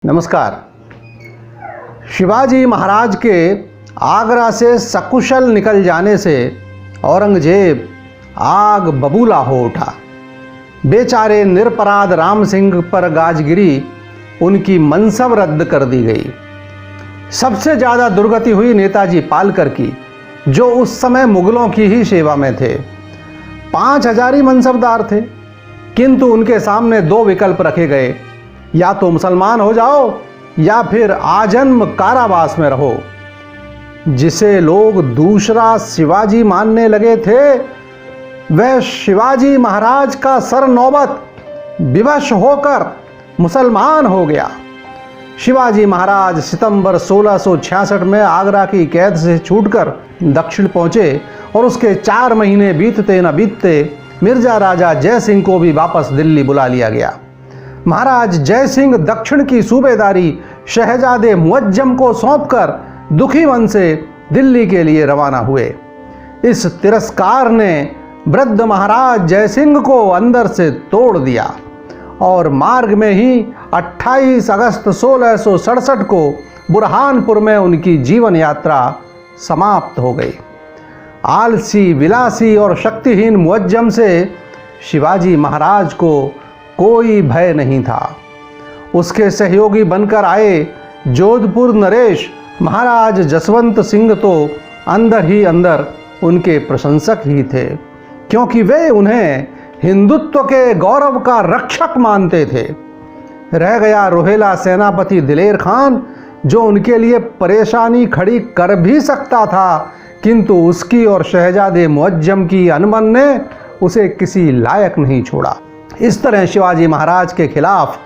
नमस्कार। शिवाजी महाराज के आगरा से सकुशल निकल जाने से औरंगजेब आग बबूला हो उठा। बेचारे निरपराध राम सिंह पर गाजगिरी उनकी मनसब रद्द कर दी गई। सबसे ज़्यादा दुर्गति हुई नेताजी पालकर की, जो उस समय मुगलों की ही सेवा में थे। 5000 ही मनसबदार थे, किंतु उनके सामने दो विकल्प रखे गए, या तो मुसलमान हो जाओ या फिर आजन्म कारावास में रहो। जिसे लोग दूसरा शिवाजी मानने लगे थे, वह शिवाजी महाराज का सर नौबत विवश होकर मुसलमान हो गया। शिवाजी महाराज सितंबर 1666 में आगरा की कैद से छूटकर दक्षिण पहुंचे और उसके 4 महीने बीतते न बीतते मिर्जा राजा जय सिंह को भी वापस दिल्ली बुला लिया गया। महाराज जय सिंह दक्षिण की सूबेदारी शहजादे मुअज्जम को सौंपकर दुखी मन से दिल्ली के लिए रवाना हुए। इस तिरस्कार ने वृद्ध महाराज जय सिंह को अंदर से तोड़ दिया और मार्ग में ही 28 अगस्त 1667 को बुरहानपुर में उनकी जीवन यात्रा समाप्त हो गई। आलसी, विलासी और शक्तिहीन मुअज्जम से शिवाजी महाराज को कोई भय नहीं था। उसके सहयोगी बनकर आए जोधपुर नरेश महाराज जसवंत सिंह तो अंदर ही अंदर उनके प्रशंसक ही थे, क्योंकि वे उन्हें हिंदुत्व के गौरव का रक्षक मानते थे। रह गया रोहेला सेनापति दिलेर खान, जो उनके लिए परेशानी खड़ी कर भी सकता था, किंतु उसकी और शहजादे मुअज्जम की अनबन ने उसे किसी लायक नहीं छोड़ा। इस तरह शिवाजी महाराज के खिलाफ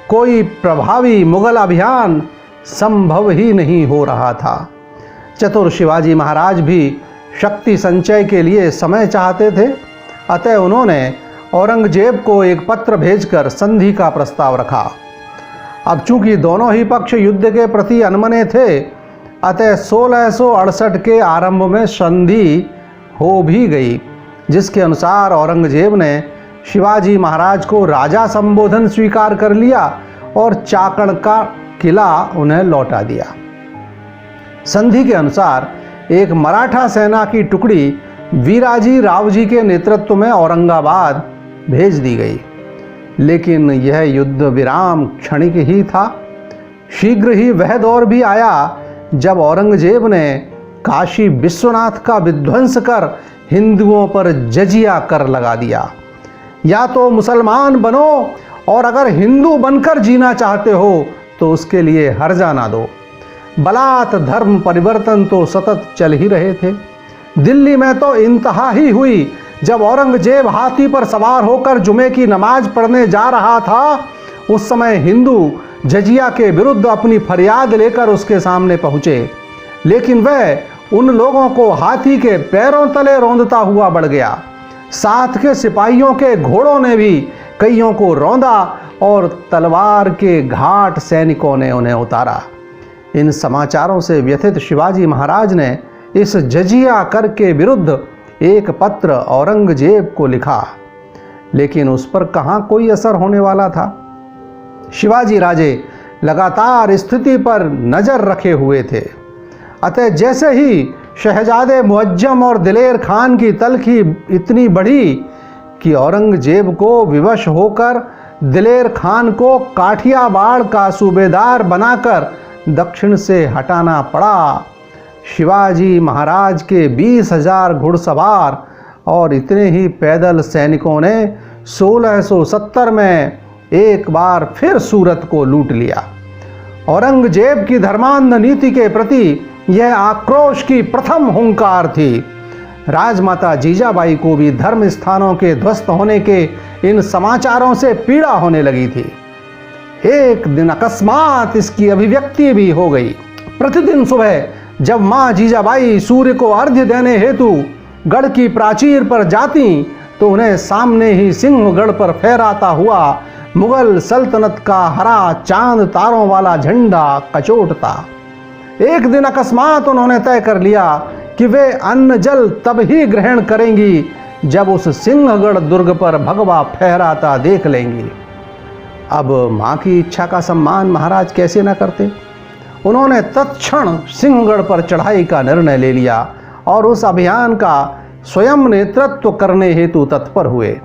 कोई प्रभावी मुगल अभियान संभव ही नहीं हो रहा था। चतुर शिवाजी महाराज भी शक्ति संचय के लिए समय चाहते थे, अतः उन्होंने औरंगजेब को एक पत्र भेजकर संधि का प्रस्ताव रखा। अब चूंकि दोनों ही पक्ष युद्ध के प्रति अनमने थे, अतः 1668 के आरंभ में संधि हो भी गई, जिसके अनुसार औरंगजेब ने शिवाजी महाराज को राजा संबोधन स्वीकार कर लिया और चाकण का किला उन्हें लौटा दिया। संधि के अनुसार एक मराठा सेना की टुकड़ी वीराजी रावजी के नेतृत्व में औरंगाबाद भेज दी गई, लेकिन यह युद्ध विराम क्षणिक ही था। शीघ्र ही वह दौर भी आया जब औरंगजेब ने काशी विश्वनाथ का विध्वंस कर हिंदुओं पर जजिया कर लगा दिया। या तो मुसलमान बनो, और अगर हिंदू बनकर जीना चाहते हो तो उसके लिए हर्जा ना दो। बलात् धर्म परिवर्तन तो सतत चल ही रहे थे। दिल्ली में तो इंतहा ही हुई जब औरंगजेब हाथी पर सवार होकर जुमे की नमाज पढ़ने जा रहा था। उस समय हिंदू जजिया के विरुद्ध अपनी फरियाद लेकर उसके सामने पहुंचे, लेकिन वह उन लोगों को हाथी के पैरों तले रौंदता हुआ बढ़ गया। साथ के सिपाहियों के घोड़ों ने भी कईयों को रौंदा और तलवार के घाट सैनिकों ने उन्हें उतारा। इन समाचारों से व्यथित शिवाजी महाराज ने इस जजिया कर के विरुद्ध एक पत्र औरंगजेब को लिखा, लेकिन उस पर कहाँ कोई असर होने वाला था। शिवाजी राजे लगातार स्थिति पर नजर रखे हुए थे, अतः जैसे ही शहजादे मुअज्जम और दिलेर खान की तल्खी इतनी बढ़ी कि औरंगजेब को विवश होकर दिलेर खान को काठियावाड़ का सूबेदार बनाकर दक्षिण से हटाना पड़ा। शिवाजी महाराज के 20,000 घुड़सवार और इतने ही पैदल सैनिकों ने 1670 में एक बार फिर सूरत को लूट लिया। औरंगजेब की धर्मांध नीति के प्रति यह आक्रोश की प्रथम हुंकार थी। राजमाता जीजाबाई को भी धर्म स्थानों के ध्वस्त होने के इन समाचारों से पीड़ा होने लगी थी। एक दिन अकस्मात इसकी अभिव्यक्ति भी हो गई। प्रतिदिन सुबह जब मां जीजाबाई सूर्य को अर्घ्य देने हेतु गढ़ की प्राचीर पर जाती, तो उन्हें सामने ही सिंहगढ़ पर फहराता हुआ मुगल सल्तनत का हरा चांद तारों वाला झंडा कचोटता। एक दिन अकस्मात उन्होंने तय कर लिया कि वे अन्न जल तब ही ग्रहण करेंगी जब उस सिंहगढ़ दुर्ग पर भगवा फहराता देख लेंगी। अब माँ की इच्छा का सम्मान महाराज कैसे न करते। उन्होंने तत्क्षण सिंहगढ़ पर चढ़ाई का निर्णय ले लिया और उस अभियान का स्वयं नेतृत्व करने हेतु तत्पर हुए।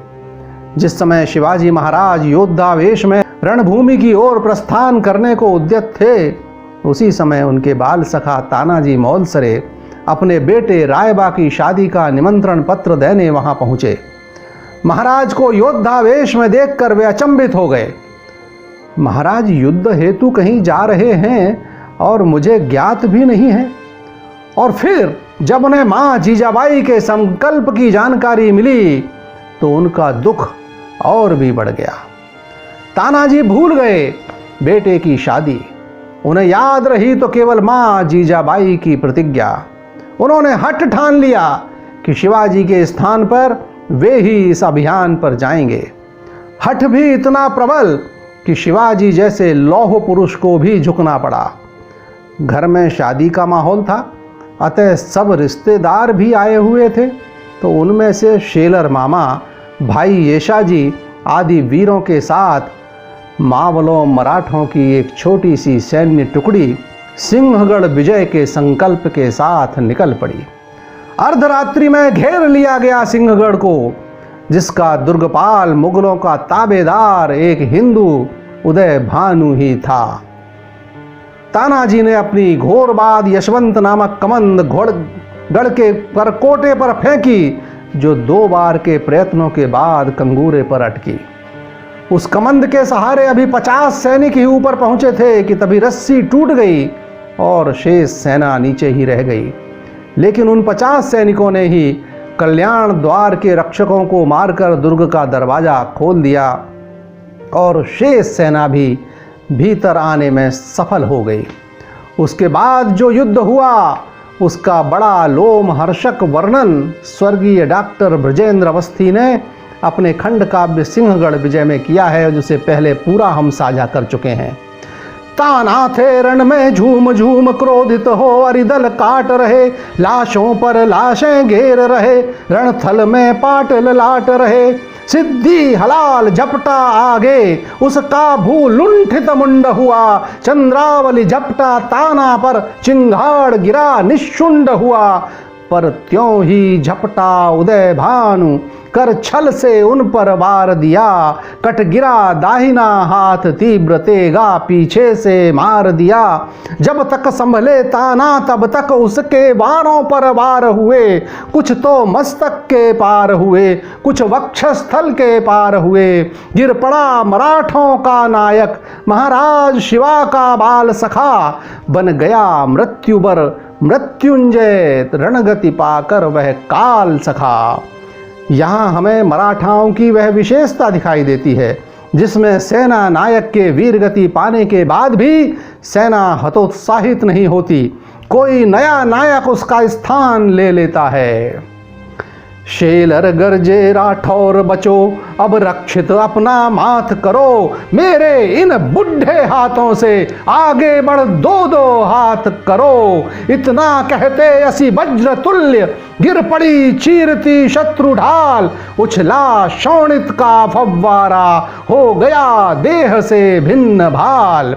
जिस समय शिवाजी महाराज योद्धा वेश में रणभूमि की ओर प्रस्थान करने को उद्यत थे, उसी समय उनके बाल सखा तानाजी मौलसरे अपने बेटे रायबा की शादी का निमंत्रण पत्र देने वहां पहुंचे। महाराज को योद्धा वेश में देखकर वे अचंभित हो गए। महाराज युद्ध हेतु कहीं जा रहे हैं और मुझे ज्ञात भी नहीं है। और फिर जब उन्हें मां जीजाबाई के संकल्प की जानकारी मिली तो उनका दुख और भी बढ़ गया। तानाजी भूल गए बेटे की शादी। उन्हें याद रही तो केवल मां जीजाबाई की प्रतिज्ञा। उन्होंने हठ ठान लिया कि शिवाजी के स्थान पर वे ही इस अभियान पर जाएंगे। हठ भी इतना प्रबल कि शिवाजी जैसे लौह पुरुष को भी झुकना पड़ा। घर में शादी का माहौल था, अतः सब रिश्तेदार भी आए हुए थे। तो उनमें से शेलर मामा, भाई येशाजी आदि वीरों के साथ मावलों मराठों की एक छोटी सी सैन्य टुकड़ी सिंहगढ़ विजय के संकल्प के साथ निकल पड़ी। अर्धरात्रि में घेर लिया गया सिंहगढ़ को, जिसका दुर्गपाल मुगलों का ताबेदार एक हिंदू उदय भानु ही था। तानाजी ने अपनी घोरबाद यशवंत नामक कमंद गढ़ के परकोटे पर फेंकी, जो 2 बार के प्रयत्नों के बाद कंगूरे पर अटकी। उस कमंद के सहारे अभी 50 सैनिक ही ऊपर पहुंचे थे कि तभी रस्सी टूट गई और शेष सेना नीचे ही रह गई। लेकिन उन 50 सैनिकों ने ही कल्याण द्वार के रक्षकों को मारकर दुर्ग का दरवाजा खोल दिया और शेष सेना भी भीतर आने में सफल हो गई। उसके बाद जो युद्ध हुआ उसका बड़ा लोमहर्षक वर्णन स्वर्गीय डॉक्टर ब्रजेंद्र अवस्थी ने अपने खंड काव्य सिंहगढ़ विजय में किया है, जिसे पहले पूरा हम साझा कर चुके हैं। ताना थे रण में झूम झूम क्रोधित हो, अरिदल काट रहे, लाशों पर लाशें घेर रहे, रणथल में पाटल लाट रहे, सिद्धि हलाल झपटा आगे, उसका भू लुंठित मुंड हुआ, चंद्रावली झपटा ताना पर, चिंगाड़ गिरा निशुंड हुआ, पर त्यों ही झपटा उदय भानु, कर छल से उन पर वार दिया, कट गिरा दाहिना हाथ, तीव्र तेगा पीछे से मार दिया। जब तक संभले ताना तब तक उसके वारों पर वार हुए, कुछ तो मस्तक के पार हुए, कुछ वक्षस्थल के पार हुए। गिर पड़ा मराठों का नायक, महाराज शिवा का बाल सखा, बन गया मृत्युबर मृत्युंजय, रणगति पाकर वह काल सखा। यहाँ हमें मराठाओं की वह विशेषता दिखाई देती है जिसमें सेना नायक के वीरगति पाने के बाद भी सेना हतोत्साहित नहीं होती, कोई नया नायक उसका स्थान ले लेता है। शेलर गरजे राठौर बचो, अब रक्षित अपना माथ करो, मेरे इन बुढ़े हाथों से आगे बढ़ 2-2 हाथ करो। इतना कहते असी वज्र तुल्य, गिर पड़ी चीरती शत्रु ढाल, उछला शोणित का फव्वारा, हो गया देह से भिन्न भाल।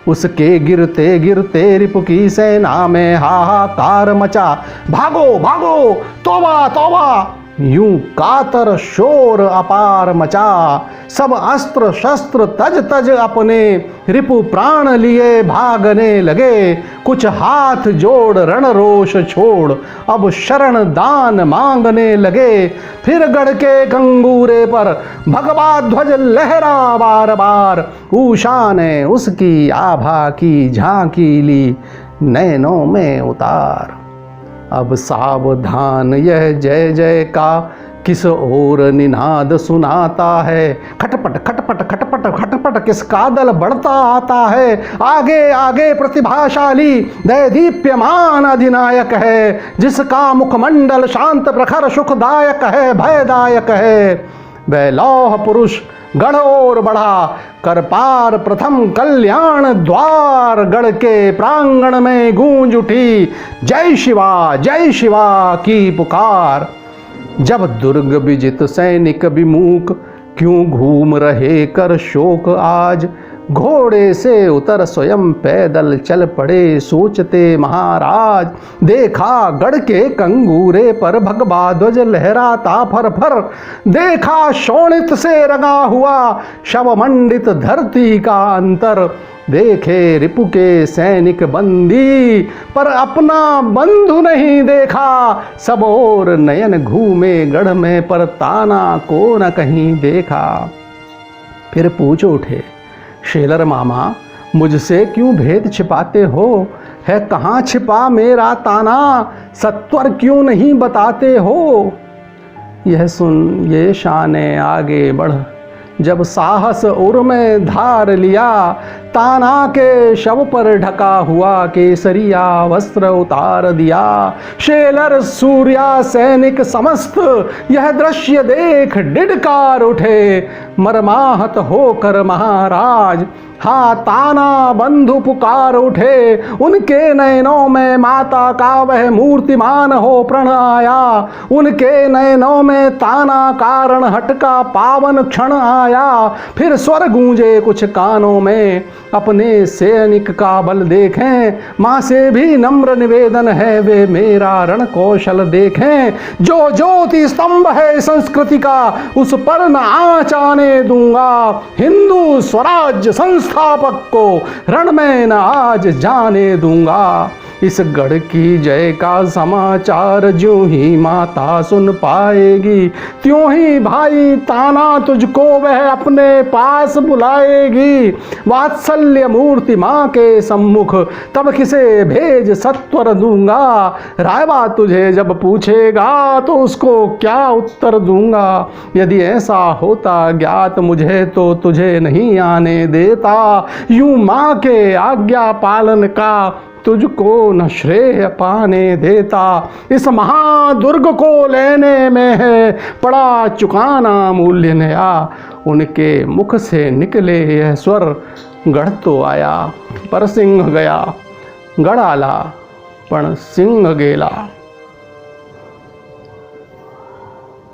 उसके गिरते गिरते रिपु की सेना में हाहाकार मचा, भागो भागो तौबा तौबा, यूं कातर शोर अपार मचा। सब अस्त्र शस्त्र तज तज अपने, रिपु प्राण लिए भागने लगे, कुछ हाथ जोड़ रणरोष छोड़, अब शरण दान मांगने लगे। फिर गढ़ के कंगूरे पर भगवा ध्वज लहरा बार बार, उषा ने उसकी आभा की झांकी ली, नैनों में उतार। अब सावधान यह जय जय का किस ओर निनाद सुनाता है, खटपट खटपट खटपट खटपट किसका दल बढ़ता आता है। आगे आगे प्रतिभाशाली दैदीप्यमान अधिनायक है, जिसका मुखमंडल शांत प्रखर सुखदायक है भयदायक है। वह लौह पुरुष गढ़ ओर बढ़ा, कर पार प्रथम कल्याण द्वार, गढ़ के प्रांगण में गूंज उठी जय शिवा की पुकार। जब दुर्ग विजित सैनिक विमुख क्यों घूम रहे कर शोक आज, घोड़े से उतर स्वयं पैदल चल पड़े सोचते महाराज। देखा गढ़ के कंगूरे पर भगवा ध्वज लहराता फर फर, देखा शोणित से रंगा हुआ शव मंडित धरती का अंतर, देखे रिपु के सैनिक बंदी पर अपना बंधु नहीं देखा, सब और नयन घूमे गढ़ में पर ताना को न कहीं देखा। फिर पूछ उठे शेलर मामा, मुझसे क्यों भेद छिपाते हो, है कहाँ छिपा मेरा ताना, सत्वर क्यों नहीं बताते हो। यह सुन ये शाने आगे बढ़, जब साहस उर में धार लिया, ताना के शव पर ढका हुआ केसरिया वस्त्र उतार दिया। शेलर सूर्या सैनिक समस्त यह दृश्य देख डिडकार उठे, मरमाहत होकर महाराज हाँ ताना बंधु पुकार उठे। उनके नयनों में माता का वह मूर्तिमान हो प्रण आया, उनके नयनों में ताना कारण हटका पावन क्षण आया। फिर स्वर गूंजे कुछ कानों में, अपने सैनिक का बल देखें, माँ से भी नम्र निवेदन है वे मेरा रण कौशल देखें। जो ज्योति स्तंभ है संस्कृति का उस पर न आँच आने दूंगा, हिंदू स्वराज्य संस्थापक को रण में न आज जाने दूंगा। इस गढ़ की जय का समाचार ज्यों ही माता सुन पाएगी, त्यों ही भाई ताना तुझको वह अपने पास बुलाएगी। वात्सल्य मूर्ति माँ के सम्मुख तब किसे भेज सत्वर दूंगा, रायबा तुझे जब पूछेगा तो उसको क्या उत्तर दूंगा। यदि ऐसा होता ज्ञात मुझे तो तुझे नहीं आने देता, यूं माँ के आज्ञा पालन का तुझको न श्रेय पाने देता। इस महादुर्ग को लेने में है पड़ा चुकाना मूल्य नया, उनके मुख से निकले यह स्वर गढ़ तो आया पर सिंह गया, गढ़ आला पण सिंह गेला।